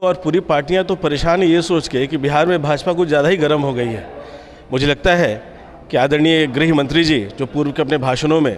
और पूरी पार्टियां तो परेशान है ये सोच के कि बिहार में भाजपा कुछ ज़्यादा ही गर्म हो गई है। मुझे लगता है कि आदरणीय गृह मंत्री जी जो पूर्व के अपने भाषणों में,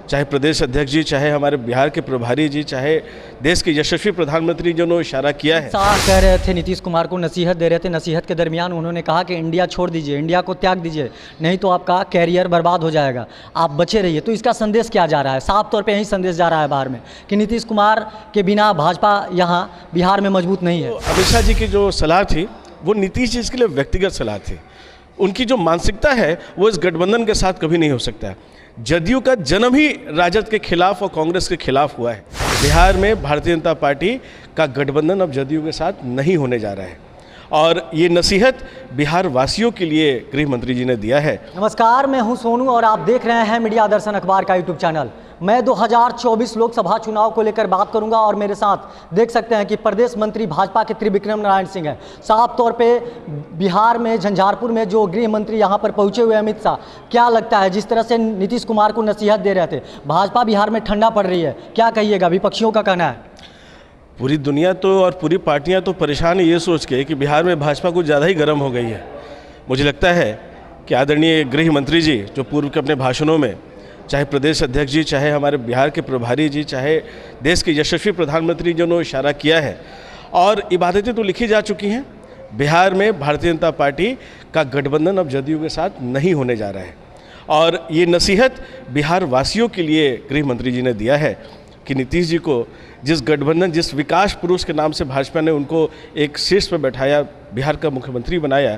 चाहे प्रदेश अध्यक्ष जी, चाहे हमारे बिहार के प्रभारी जी, चाहे देश के यशस्वी प्रधानमंत्री जिन्होंने इशारा किया है, कह रहे थे नीतीश कुमार को नसीहत दे रहे थे। नसीहत के दरमियान उन्होंने कहा कि इंडिया छोड़ दीजिए, इंडिया को त्याग दीजिए, नहीं तो आपका कैरियर बर्बाद हो जाएगा, आप बचे रहिए। तो इसका संदेश क्या जा रहा है? साफ तौर पे यही संदेश जा रहा है बाहर में कि नीतीश कुमार के बिना भाजपा यहाँ बिहार में मजबूत नहीं है। अमित शाह जी की जो सलाह थी वो नीतीश जी के लिए व्यक्तिगत सलाह थी। उनकी जो मानसिकता है वो इस गठबंधन के साथ कभी नहीं हो सकता है। जदयू का जन्म ही राजद के खिलाफ और कांग्रेस के खिलाफ हुआ है। बिहार में भारतीय जनता पार्टी का गठबंधन अब जदयू के साथ नहीं होने जा रहा है और ये नसीहत बिहार वासियों के लिए गृह मंत्री जी ने दिया है। नमस्कार, मैं हूं सोनू और आप देख रहे हैं मीडिया दर्शन अखबार का यूट्यूब चैनल। मैं 2024 लोकसभा चुनाव को लेकर बात करूंगा और मेरे साथ देख सकते हैं कि प्रदेश मंत्री भाजपा के त्रिविक्रम नारायण सिंह हैं। साफ तौर पे बिहार में झंझारपुर में जो गृह मंत्री यहां पर पहुंचे हुए अमित शाह, क्या लगता है जिस तरह से नीतीश कुमार को नसीहत दे रहे थे, भाजपा बिहार में ठंडा पड़ रही है, क्या कहिएगा? विपक्षियों का कहना है पूरी दुनिया तो और पूरी पार्टियां तो परेशान है ये सोच के कि बिहार में भाजपा कुछ ज़्यादा ही गर्म हो गई है। मुझे लगता है कि आदरणीय गृह मंत्री जी जो पूर्व के अपने भाषणों में, चाहे प्रदेश अध्यक्ष जी, चाहे हमारे बिहार के प्रभारी जी, चाहे देश के यशस्वी प्रधानमंत्री जिन्होंने इशारा किया है, और इबादतें तो लिखी जा चुकी हैं। बिहार में भारतीय जनता पार्टी का गठबंधन अब जदयू के साथ नहीं होने जा रहा है और ये नसीहत बिहार वासियों के लिए गृह मंत्री जी ने दिया है कि नीतीश जी को जिस गठबंधन, जिस विकास पुरुष के नाम से भाजपा ने उनको एक शीर्ष पर बैठाया, बिहार का मुख्यमंत्री बनाया,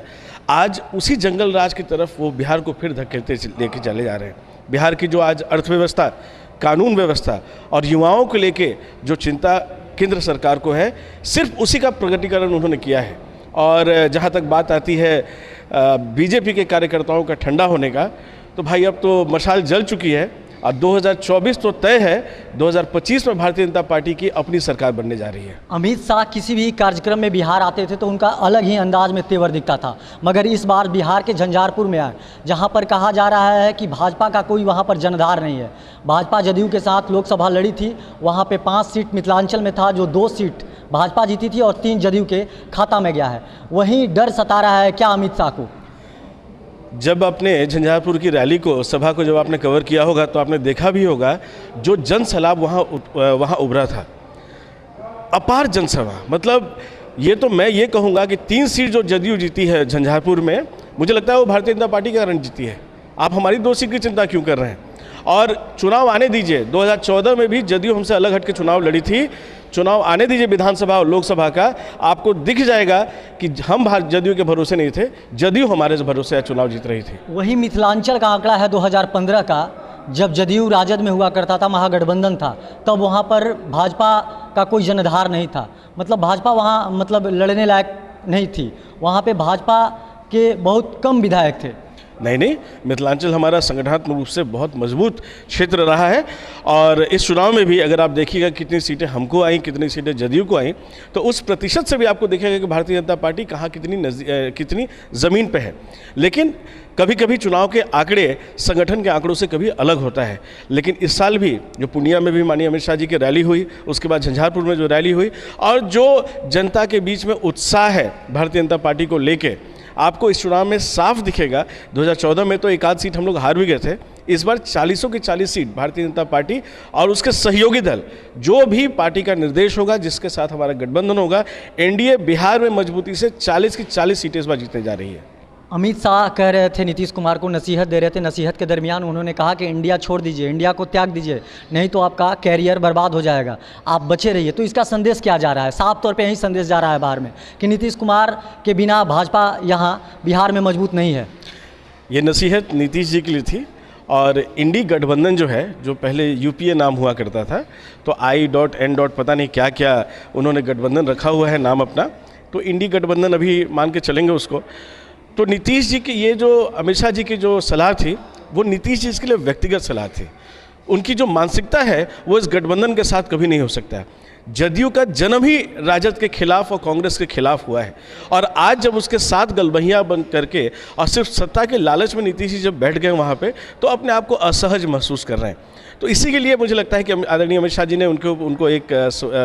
आज उसी जंगल राज की तरफ वो बिहार को फिर धकेलते लेके चले जा रहे हैं। बिहार की जो आज अर्थव्यवस्था, कानून व्यवस्था और युवाओं को लेके जो चिंता केंद्र सरकार को है, सिर्फ उसी का प्रकटीकरण उन्होंने किया है। और जहाँ तक बात आती है बीजेपी के कार्यकर्ताओं का ठंडा होने का, तो भाई अब तो मशाल जल चुकी है और 2024 तो तय है, 2025 में भारतीय जनता पार्टी की अपनी सरकार बनने जा रही है। अमित शाह किसी भी कार्यक्रम में बिहार आते थे तो उनका अलग ही अंदाज में तेवर दिखता था, मगर इस बार बिहार के झंझारपुर में आए, जहां पर कहा जा रहा है कि भाजपा का कोई वहां पर जनधार नहीं है। भाजपा जदयू के साथ लोकसभा लड़ी थी, वहां पे 5 सीट मिथिलांचल में था, जो 2 सीट भाजपा जीती थी और 3 जदयू के खाता में गया है। वहीं डर सता रहा है क्या अमित शाह को? जब आपने झंझारपुर की रैली को, सभा को जब आपने कवर किया होगा तो आपने देखा भी होगा जो जन सैलाब वहाँ उभरा था, अपार जनसभा। मतलब ये तो मैं ये कहूँगा कि 3 सीट जो जदयू जीती है झंझारपुर में, मुझे लगता है वो भारतीय जनता पार्टी के कारण जीती है। आप हमारी 2 सीट की चिंता क्यों कर रहे हैं? और चुनाव आने दीजिए, 2014 में भी जदयू हमसे अलग हट के चुनाव लड़ी थी। चुनाव आने दीजिए विधानसभा और लोकसभा का, आपको दिख जाएगा कि हम जदयू के भरोसे नहीं थे, जदयू हमारे भरोसे चुनाव जीत रही थी। वही मिथिलांचल का आंकड़ा है 2015 का, जब जदयू राजद में हुआ करता था, महागठबंधन था, तब वहाँ पर भाजपा का कोई जनधार नहीं था। मतलब भाजपा वहाँ मतलब लड़ने लायक नहीं थी, वहाँ पे भाजपा के बहुत कम विधायक थे। नहीं, मिथिलांचल हमारा संगठनात्मक रूप से बहुत मजबूत क्षेत्र रहा है और इस चुनाव में भी अगर आप देखिएगा कितनी सीटें हमको आई, कितनी सीटें जदयू को आई, तो उस प्रतिशत से भी आपको देखिएगा कि भारतीय जनता पार्टी कहाँ कितनी ज़मीन पे है। लेकिन कभी कभी चुनाव के आंकड़े संगठन के आंकड़ों से कभी अलग होता है। लेकिन इस साल भी जो पूर्णिया में भी माननीय अमित शाह जी की रैली हुई, उसके बाद झंझारपुर में जो रैली हुई और जो जनता के बीच में उत्साह है भारतीय जनता पार्टी को लेके, आपको इस चुनाव में साफ दिखेगा। 2014 में तो 1 आध सीट हम लोग हार भी गए थे, इस बार 40 की 40 सीट भारतीय जनता पार्टी और उसके सहयोगी दल, जो भी पार्टी का निर्देश होगा, जिसके साथ हमारा गठबंधन होगा, एनडीए बिहार में मजबूती से 40 की 40 सीटें इस बार जीतने जा रही है। अमित शाह कह रहे थे नीतीश कुमार को नसीहत दे रहे थे। नसीहत के दरमियान उन्होंने कहा कि इंडिया छोड़ दीजिए, इंडिया को त्याग दीजिए, नहीं तो आपका कैरियर बर्बाद हो जाएगा, आप बचे रहिए। तो इसका संदेश क्या जा रहा है? साफ तौर पे यही संदेश जा रहा है बाहर में कि नीतीश कुमार के बिना भाजपा यहाँ बिहार में मजबूत नहीं है। ये नसीहत नीतीश जी के लिए थी और इंडी गठबंधन जो है, जो पहले यूपीए नाम हुआ करता था, तो I.N. पता नहीं क्या क्या उन्होंने गठबंधन रखा हुआ है नाम अपना, तो इंडी गठबंधन अभी मान के चलेंगे उसको। तो नीतीश जी की ये जो अमित शाह जी की जो सलाह थी, वो नीतीश जी के लिए व्यक्तिगत सलाह थी। उनकी जो मानसिकता है वो इस गठबंधन के साथ कभी नहीं हो सकता है। जदयू का जन्म ही राजद के खिलाफ और कांग्रेस के खिलाफ हुआ है, और आज जब उसके साथ गलबहियाँ बन करके और सिर्फ सत्ता के लालच में नीतीश जी जब बैठ गए वहाँ पे, तो अपने आप को असहज महसूस कर रहे हैं। तो इसी के लिए मुझे लगता है कि आदरणीय अमित शाह जी ने उनको एक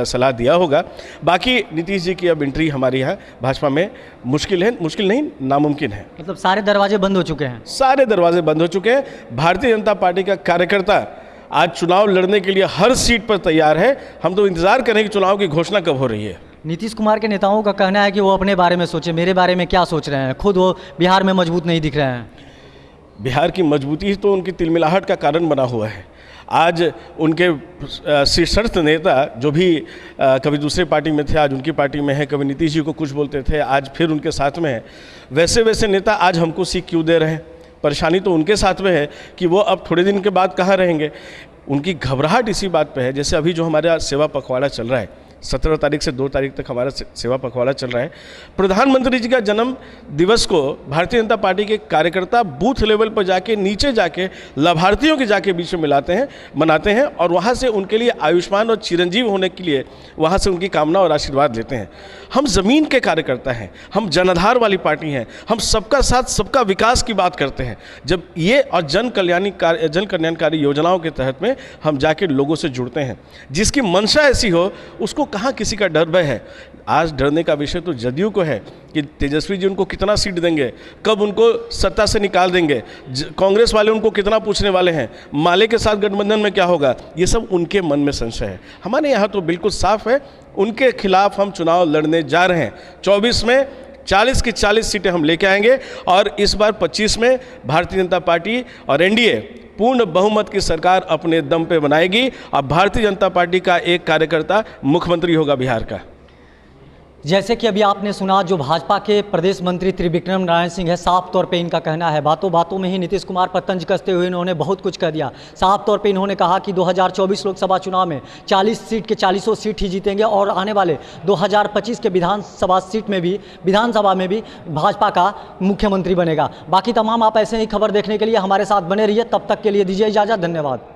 सलाह दिया होगा। बाकी नीतीश जी की अब एंट्री हमारे यहाँ भाजपा में मुश्किल नहीं, नामुमकिन है। मतलब सारे दरवाजे बंद हो चुके हैं? सारे दरवाजे बंद हो चुके हैं। भारतीय जनता पार्टी का कार्यकर्ता आज चुनाव लड़ने के लिए हर सीट पर तैयार है। हम तो इंतजार करें कि चुनाव की घोषणा कब हो रही है। नीतीश कुमार के नेताओं का कहना है कि वो अपने बारे में सोचे, मेरे बारे में क्या सोच रहे हैं, खुद वो बिहार में मजबूत नहीं दिख रहे हैं। बिहार की मजबूती तो उनकी तिलमिलाहट का कारण बना हुआ है। आज उनके शीर्षस्थ नेता जो भी कभी दूसरे पार्टी में थे, आज उनकी पार्टी में है, कभी नीतीश जी को कुछ बोलते थे, आज फिर उनके साथ में है। वैसे वैसे नेता आज हमको सीख क्यों दे रहे हैं? परेशानी तो उनके साथ में है कि वो अब थोड़े दिन के बाद कहाँ रहेंगे। उनकी घबराहट इसी बात पे है, जैसे अभी जो हमारा सेवा पखवाड़ा चल रहा है, 17 तारीख से 2 तारीख तक हमारा सेवा पखवाड़ा चल रहा है। प्रधानमंत्री जी का जन्म दिवस को भारतीय जनता पार्टी के कार्यकर्ता बूथ लेवल पर जाके, नीचे जाके, लाभार्थियों के जाके बीच में मनाते हैं और वहाँ से उनके लिए आयुष्मान और चिरंजीव होने के लिए वहाँ से उनकी कामना और आशीर्वाद लेते हैं। हम ज़मीन के कार्यकर्ता हैं, हम जनाधार वाली पार्टी हैं, हम सबका साथ सबका विकास की बात करते हैं। जब ये और जन कल्याणकारी योजनाओं के तहत में हम जाके लोगों से जुड़ते हैं, जिसकी मंशा ऐसी हो उसको कहाँ किसी का डर भय है। आज डरने का विषय तो जदयू को है कि तेजस्वी जी उनको कितना सीट देंगे, कब उनको सत्ता से निकाल देंगे, कांग्रेस वाले उनको कितना पूछने वाले हैं, माले के साथ गठबंधन में क्या होगा, ये सब उनके मन में संशय है। हमारे यहाँ तो बिल्कुल साफ है, उनके खिलाफ हम चुनाव लड़ने जा रहे हैं। 24 में 40 की 40 सीटें हम लेके आएंगे और इस बार 25 में भारतीय जनता पार्टी और एनडीए पूर्ण बहुमत की सरकार अपने दम पे बनाएगी और भारतीय जनता पार्टी का एक कार्यकर्ता मुख्यमंत्री होगा बिहार का। जैसे कि अभी आपने सुना, जो भाजपा के प्रदेश मंत्री त्रिविक्रम नारायण सिंह है, साफ तौर पे इनका कहना है, बातों बातों में ही नीतीश कुमार पर तंज कसते हुए इन्होंने बहुत कुछ कह दिया। साफ तौर पे इन्होंने कहा कि 2024 लोकसभा चुनाव में 40 सीट के 40 सीट ही जीतेंगे और आने वाले 2025 के विधानसभा में भी भाजपा का मुख्यमंत्री बनेगा। बाकी तमाम आप ऐसे ही खबर देखने के लिए हमारे साथ बने रहिए। तब तक के लिए दीजिए इजाज़त। धन्यवाद।